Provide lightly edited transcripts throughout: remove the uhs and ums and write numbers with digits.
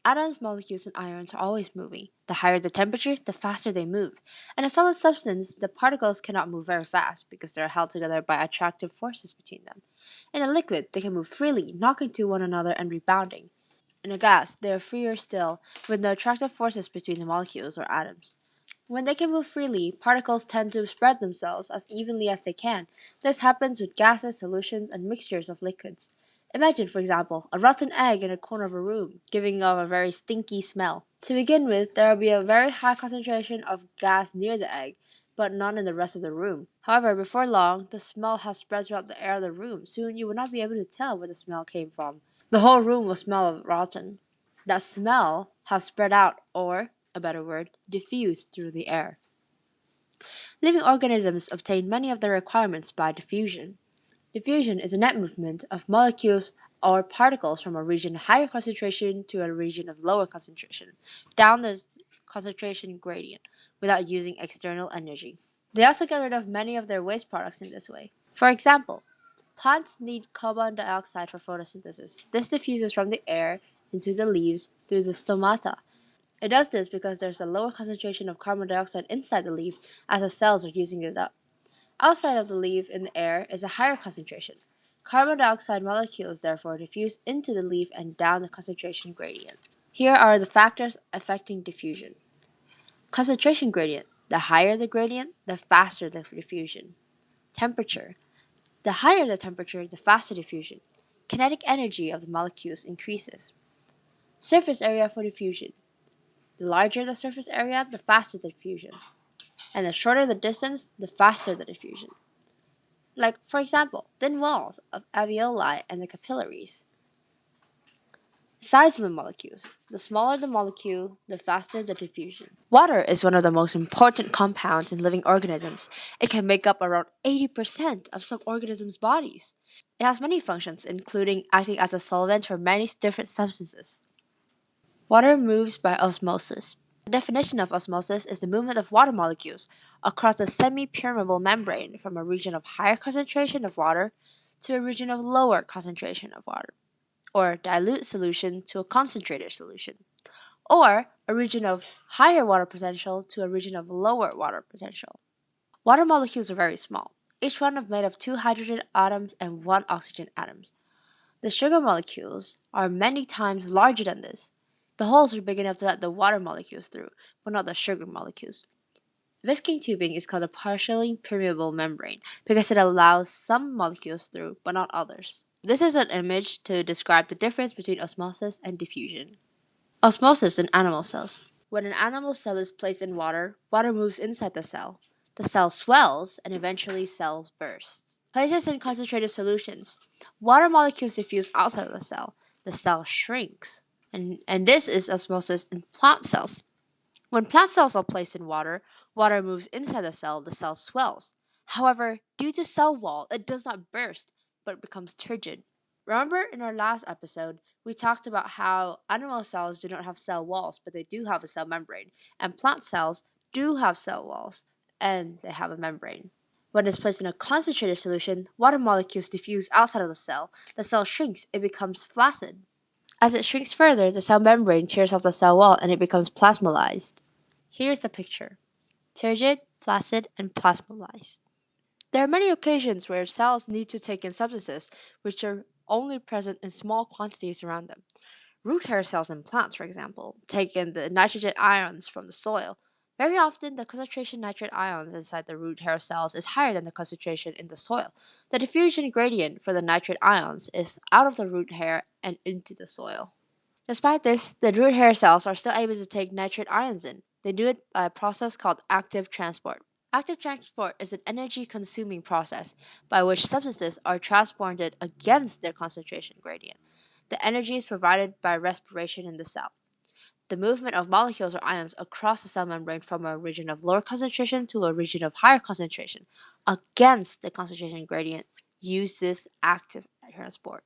Atoms, molecules, and ions are always moving. The higher the temperature, the faster they move. In a solid substance, the particles cannot move very fast because they are held together by attractive forces between them. In a liquid, they can move freely, knocking to one another and rebounding. In a gas, they are freer still, with no attractive forces between the molecules or atoms. When they can move freely, particles tend to spread themselves as evenly as they can. This happens with gases, solutions, and mixtures of liquids. Imagine, for example, a rotten egg in a corner of a room, giving off a very stinky smell. To begin with, there will be a very high concentration of gas near the egg, but none in the rest of the room. However, before long, the smell has spread throughout the air of the room. Soon you will not be able to tell where the smell came from. The whole room will smell rotten. That smell has spread out, or, a better word, diffused through the air. Living organisms obtain many of their requirements by diffusion. Diffusion is a net movement of molecules or particles from a region of higher concentration to a region of lower concentration, down the concentration gradient, without using external energy. They also get rid of many of their waste products in this way. For example, plants need carbon dioxide for photosynthesis. This diffuses from the air into the leaves through the stomata. It does this because there's a lower concentration of carbon dioxide inside the leaf as the cells are using it up. Outside of the leaf in the air is a higher concentration. Carbon dioxide molecules therefore diffuse into the leaf and down the concentration gradient. Here are the factors affecting diffusion. Concentration gradient. The higher the gradient, the faster the diffusion. Temperature. The higher the temperature, the faster diffusion. Kinetic energy of the molecules increases. Surface area for diffusion. The larger the surface area, the faster the diffusion. And the shorter the distance, the faster the diffusion. Like, for example, thin walls of alveoli and the capillaries. Size of the molecules. The smaller the molecule, the faster the diffusion. Water is one of the most important compounds in living organisms. It can make up around 80% of some organisms' bodies. It has many functions, including acting as a solvent for many different substances. Water moves by osmosis. The definition of osmosis is the movement of water molecules across a semi-permeable membrane from a region of higher concentration of water to a region of lower concentration of water, or dilute solution to a concentrated solution, or a region of higher water potential to a region of lower water potential. Water molecules are very small. Each one is made of 2 hydrogen atoms and 1 oxygen atom. The sugar molecules are many times larger than this. The holes are big enough to let the water molecules through, but not the sugar molecules. Visqueen tubing is called a partially permeable membrane because it allows some molecules through, but not others. This is an image to describe the difference between osmosis and diffusion. Osmosis in animal cells. When an animal cell is placed in water, water moves inside the cell. The cell swells and eventually cell bursts. Places in concentrated solutions. Water molecules diffuse outside of the cell. The cell shrinks. And this is osmosis in plant cells. When plant cells are placed in water, water moves inside the cell swells. However, due to cell wall, it does not burst, but becomes turgid. Remember in our last episode, we talked about how animal cells do not have cell walls, but they do have a cell membrane, and plant cells do have cell walls, and they have a membrane. When it's placed in a concentrated solution, water molecules diffuse outside of the cell shrinks, it becomes flaccid. As it shrinks further, the cell membrane tears off the cell wall and it becomes plasmolysed. Here's the picture: turgid, flaccid, and plasmolysed. There are many occasions where cells need to take in substances which are only present in small quantities around them. Root hair cells in plants, for example, take in the nitrogen ions from the soil. Very often, the concentration nitrate ions inside the root hair cells is higher than the concentration in the soil. The diffusion gradient for the nitrate ions is out of the root hair and into the soil. Despite this, the root hair cells are still able to take nitrate ions in. They do it by a process called active transport. Active transport is an energy-consuming process by which substances are transported against their concentration gradient. The energy is provided by respiration in the cell. The movement of molecules or ions across the cell membrane from a region of lower concentration to a region of higher concentration against the concentration gradient uses active transport.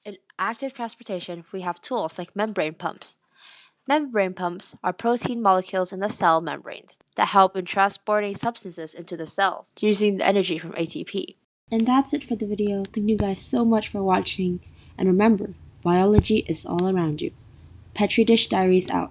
In active transportation, we have tools like membrane pumps. Membrane pumps are protein molecules in the cell membranes that help in transporting substances into the cell using the energy from ATP. And that's it for the video. Thank you guys so much for watching. And remember, Biology is all around you. Petri Dish Diaries out.